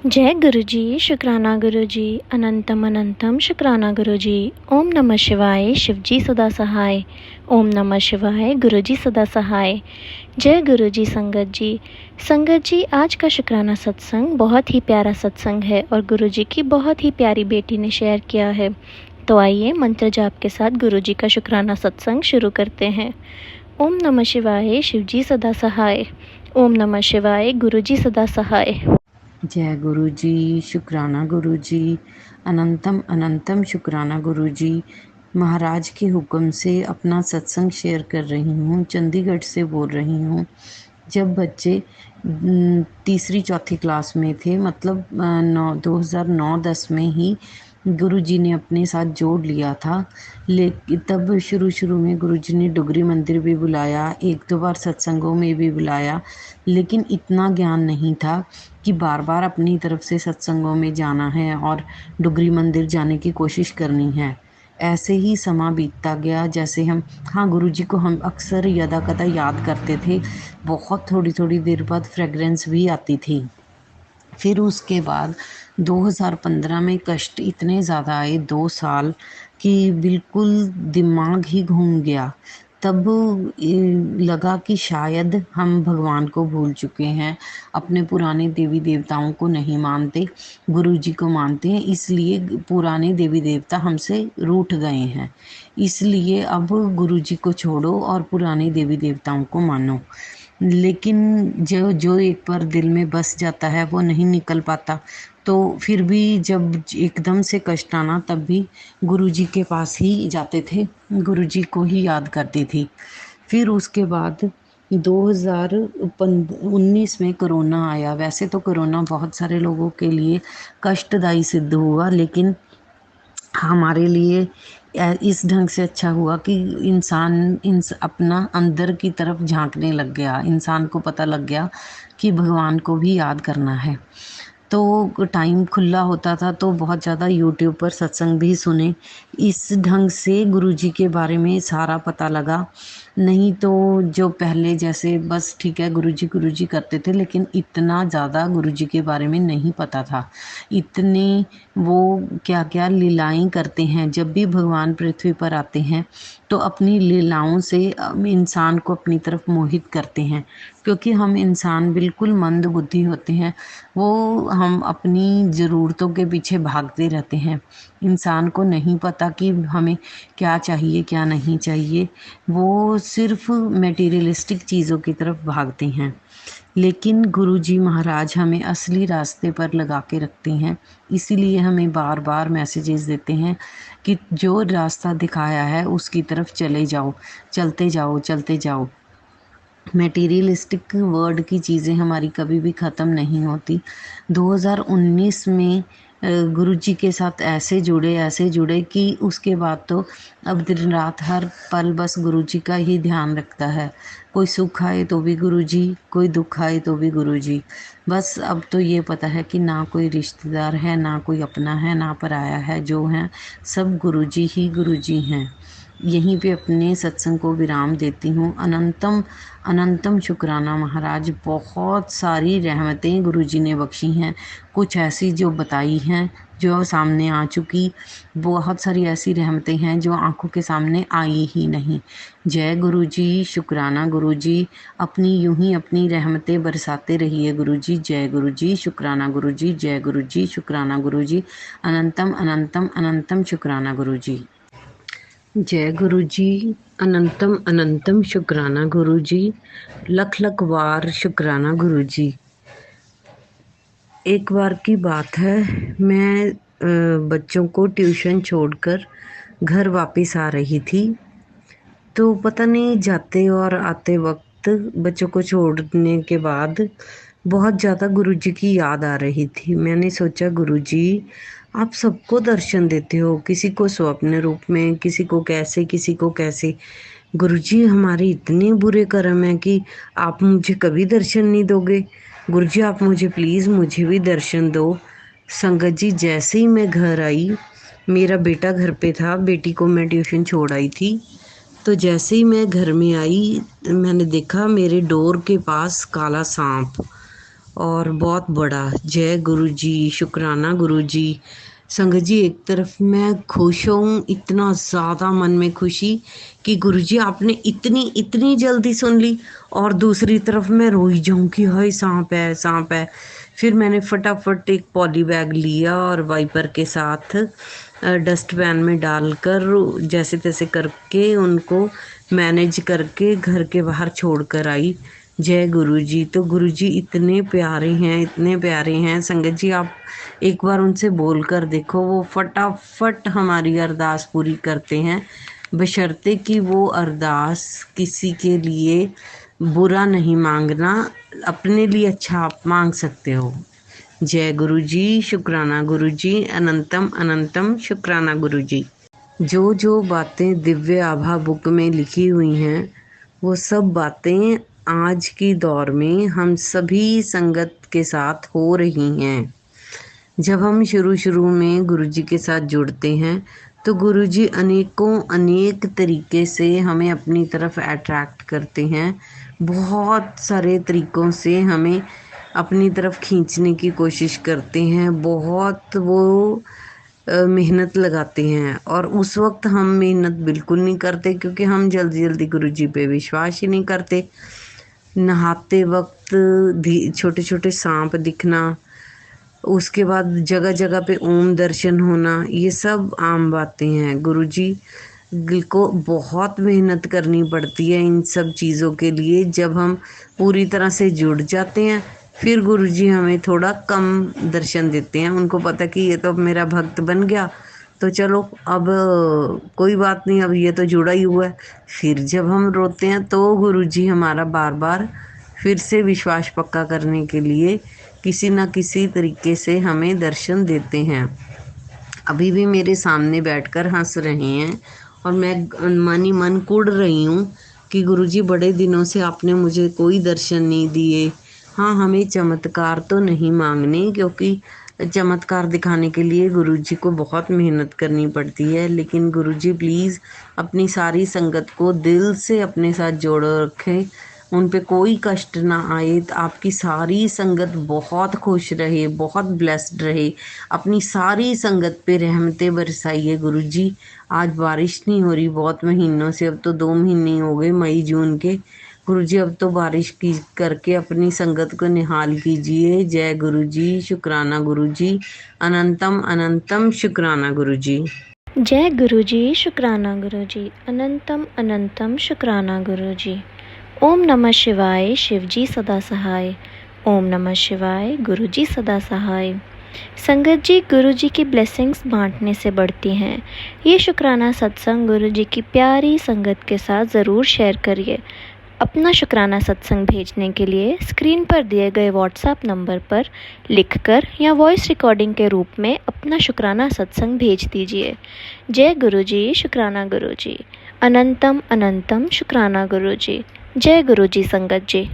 जय गुरुजी, शुक्राना गुरुजी, अनंतम अनंतम शुक्राना गुरुजी। ओम नमः शिवाय, शिवजी सदा सहाय। ओम नमः शिवाय, गुरुजी सदा सहाय। जय गुरुजी संगत जी। संगत जी, आज का शुक्राना सत्संग बहुत ही प्यारा सत्संग है और गुरुजी की बहुत ही प्यारी बेटी ने शेयर किया है। तो आइए मंत्र जाप के साथ गुरुजी का शुक्राना सत्संग शुरू करते हैं। ओम नमः शिवाय, शिवजी सदा सहाय। ओम नमः शिवाय, गुरुजी सदा सहाय। जय गुरु जी, शुक्राना गुरु जी, अनंतम अनंतम शुक्राना गुरु जी। महाराज के हुक्म से अपना सत्संग शेयर कर रही हूँ। चंडीगढ़ से बोल रही हूँ। जब बच्चे तीसरी चौथी क्लास में थे, मतलब 2009-10 में ही गुरुजी ने अपने साथ जोड़ लिया था। लेकिन तब शुरू में गुरुजी ने डुगरी मंदिर भी बुलाया, एक दो बार सत्संगों में भी बुलाया, लेकिन इतना ज्ञान नहीं था कि बार बार अपनी तरफ से सत्संगों में जाना है और डुगरी मंदिर जाने की कोशिश करनी है। ऐसे ही समा बीतता गया। जैसे हाँ, गुरुजी को हम अक्सर यदा कदा याद करते थे। बहुत थोड़ी थोड़ी देर बाद फ्रेगरेंस भी आती थी। फिर उसके बाद 2015 में कष्ट इतने ज़्यादा आए, 2 साल, कि बिल्कुल दिमाग ही घूम गया। तब लगा कि शायद हम भगवान को भूल चुके हैं, अपने पुराने देवी देवताओं को नहीं मानते, गुरुजी को मानते हैं, इसलिए पुराने देवी देवता हमसे रूठ गए हैं। इसलिए अब गुरुजी को छोड़ो और पुराने देवी देवताओं को मानो। लेकिन जो जो एक बार दिल में बस जाता है वो नहीं निकल पाता। तो फिर भी जब एकदम से कष्ट आना, तब भी गुरुजी के पास ही जाते थे, गुरुजी को ही याद करती थी। फिर उसके बाद 2019 में कोरोना आया। वैसे तो कोरोना बहुत सारे लोगों के लिए कष्टदायी सिद्ध हुआ, लेकिन हमारे लिए इस ढंग से अच्छा हुआ कि इंसान अपना अंदर की तरफ झांकने लग गया। इंसान को पता लग गया कि भगवान को भी याद करना है। तो टाइम खुला होता था तो बहुत ज़्यादा यूट्यूब पर सत्संग भी सुने। इस ढंग से गुरुजी के बारे में सारा पता लगा। नहीं तो जो पहले जैसे बस ठीक है गुरुजी करते थे, लेकिन इतना ज़्यादा गुरुजी के बारे में नहीं पता था। इतने वो क्या क्या लीलाएं करते हैं। जब भी भगवान पृथ्वी पर आते हैं तो अपनी लीलाओं से इंसान को अपनी तरफ मोहित करते हैं, क्योंकि हम इंसान बिल्कुल मंद बुद्धि होते हैं। वो हम अपनी ज़रूरतों के पीछे भागते रहते हैं। इंसान को नहीं पता कि हमें क्या चाहिए क्या नहीं चाहिए। वो सिर्फ मटेरियलिस्टिक चीज़ों की तरफ भागते हैं। लेकिन गुरुजी महाराज हमें असली रास्ते पर लगा के रखते हैं। इसीलिए हमें बार बार मैसेजेस देते हैं कि जो रास्ता दिखाया है उसकी तरफ चले जाओ, चलते जाओ, चलते जाओ। मटेरियलिस्टिक वर्ड की चीज़ें हमारी कभी भी ख़त्म नहीं होती। 2019 में गुरुजी के साथ ऐसे जुड़े कि उसके बाद तो अब दिन रात हर पल बस गुरुजी का ही ध्यान रखता है। कोई सुख आए तो भी गुरुजी, कोई दुख आए तो भी गुरुजी। बस अब तो ये पता है कि ना कोई रिश्तेदार है, ना कोई अपना है, ना पराया है, जो हैं सब गुरुजी ही गुरुजी हैं। यहीं पे अपने सत्संग को विराम देती हूँ। अनंतम अनंतम शुक्राना महाराज। बहुत सारी रहमतें गुरुजी ने बख्शी हैं, कुछ ऐसी जो बताई हैं जो सामने आ चुकी, बहुत सारी ऐसी रहमतें हैं जो आंखों के सामने आई ही नहीं। जय गुरुजी, शुक्राना गुरुजी। अपनी यूं ही अपनी रहमतें बरसाते रहिए गुरुजी। जय गुरुजी, शुक्राना गुरुजी। जय गुरुजी, शुक्राना गुरुजी। अनंतम अनंतम अनंतम शुक्राना गुरुजी। जय गुरु जी, अनंतम अनंतम शुक्राना गुरु जी। लख लख बार शुक्राना गुरु जी। एक बार की बात है, मैं बच्चों को ट्यूशन छोड़कर घर वापस आ रही थी। तो पता नहीं जाते और आते वक्त बच्चों को छोड़ने के बाद बहुत ज़्यादा गुरुजी की याद आ रही थी। मैंने सोचा गुरुजी आप सबको दर्शन देते हो, किसी को स्वप्न रूप में, किसी को कैसे, किसी को कैसे। गुरुजी हमारे इतने बुरे कर्म हैं कि आप मुझे कभी दर्शन नहीं दोगे। गुरुजी आप मुझे प्लीज़ मुझे भी दर्शन दो। संगत जी, जैसे ही मैं घर आई, मेरा बेटा घर पे था, बेटी को मैं ट्यूशन छोड़ आई थी। तो जैसे ही मैं घर में आई, मैंने देखा मेरे डोर के पास काला सांप। और बहुत बड़ा। जय गुरु जी, शुक्राना गुरु जी। संगत जी, एक तरफ मैं खुश हूँ, इतना ज़्यादा मन में खुशी कि गुरु जी आपने इतनी इतनी जल्दी सुन ली, और दूसरी तरफ मैं रोई जाऊँ कि हाय सांप है सांप है। फिर मैंने फटाफट एक पॉली बैग लिया और वाइपर के साथ डस्टबिन में डालकर जैसे तैसे करके उनको मैनेज करके घर के बाहर छोड़ कर आई। जय गुरु जी। तो गुरु जी इतने प्यारे हैं, इतने प्यारे हैं। संगत जी, आप एक बार उनसे बोल कर देखो, वो फटाफट हमारी अरदास पूरी करते हैं, बशर्ते कि वो अरदास किसी के लिए बुरा नहीं मांगना, अपने लिए अच्छा आप मांग सकते हो। जय गुरु जी, शुक्राना गुरु जी, अनंतम अनंतम शुक्राना गुरु जी। जो बातें दिव्य आभा बुक में लिखी हुई हैं, वो सब बातें आज की दौर में हम सभी संगत के साथ हो रही हैं। जब हम शुरू में गुरुजी के साथ जुड़ते हैं तो गुरुजी अनेक तरीके से हमें अपनी तरफ अट्रैक्ट करते हैं। बहुत सारे तरीक़ों से हमें अपनी तरफ खींचने की कोशिश करते हैं। बहुत वो मेहनत लगाते हैं, और उस वक्त हम मेहनत बिल्कुल नहीं करते, क्योंकि हम जल्दी गुरुजी पे विश्वास ही नहीं करते। नहाते वक्त छोटे छोटे सांप दिखना, उसके बाद जगह जगह पे ओम दर्शन होना, ये सब आम बातें हैं। गुरुजी को बहुत मेहनत करनी पड़ती है इन सब चीज़ों के लिए। जब हम पूरी तरह से जुड़ जाते हैं, फिर गुरुजी हमें थोड़ा कम दर्शन देते हैं। उनको पता कि ये तो मेरा भक्त बन गया, तो चलो अब कोई बात नहीं, अब ये तो जुड़ा ही हुआ है। फिर जब हम रोते हैं तो गुरुजी हमारा बार बार फिर से विश्वास पक्का करने के लिए किसी न किसी तरीके से हमें दर्शन देते हैं। अभी भी मेरे सामने बैठकर हंस रहे हैं, और मैं मन ही मन कुढ़ रही हूँ कि गुरुजी बड़े दिनों से आपने मुझे कोई दर्शन नहीं दिए। हाँ, हमें चमत्कार तो नहीं मांगने, क्योंकि चमत्कार दिखाने के लिए गुरुजी को बहुत मेहनत करनी पड़ती है। लेकिन गुरुजी प्लीज़ अपनी सारी संगत को दिल से अपने साथ जोड़ो रखें, उन पे कोई कष्ट ना आए। आपकी सारी संगत बहुत खुश रहे, बहुत ब्लेस्ड रहे। अपनी सारी संगत पे रहमतें बरसाइए गुरुजी। आज बारिश नहीं हो रही बहुत महीनों से, अब तो 2 महीने हो गए मई जून के। गुरुजी अब तो बारिश की करके अपनी संगत को निहाल कीजिए। जय गुरुजी, शुक्राना गुरुजी, अनंतम अनंतम शुक्राना गुरुजी। जय गुरुजी, शुक्राना गुरुजी, अनंतम अनंतम शुक्राना गुरुजी। ओम नमः शिवाय, शिवजी सदा सहाय। ओम नमः शिवाय, गुरुजी सदा सहाय। संगत जी, गुरुजी की ब्लेसिंग्स बांटने से बढ़ती हैं। ये शुक्राना सत्संग गुरुजी की प्यारी संगत के साथ ज़रूर शेयर करिए। अपना शुक्राना सत्संग भेजने के लिए स्क्रीन पर दिए गए व्हाट्सएप नंबर पर लिखकर या वॉइस रिकॉर्डिंग के रूप में अपना शुक्राना सत्संग भेज दीजिए। जय गुरुजी, शुक्राना गुरुजी, अनंतम अनंतम शुक्राना गुरुजी। जय गुरुजी संगत जी।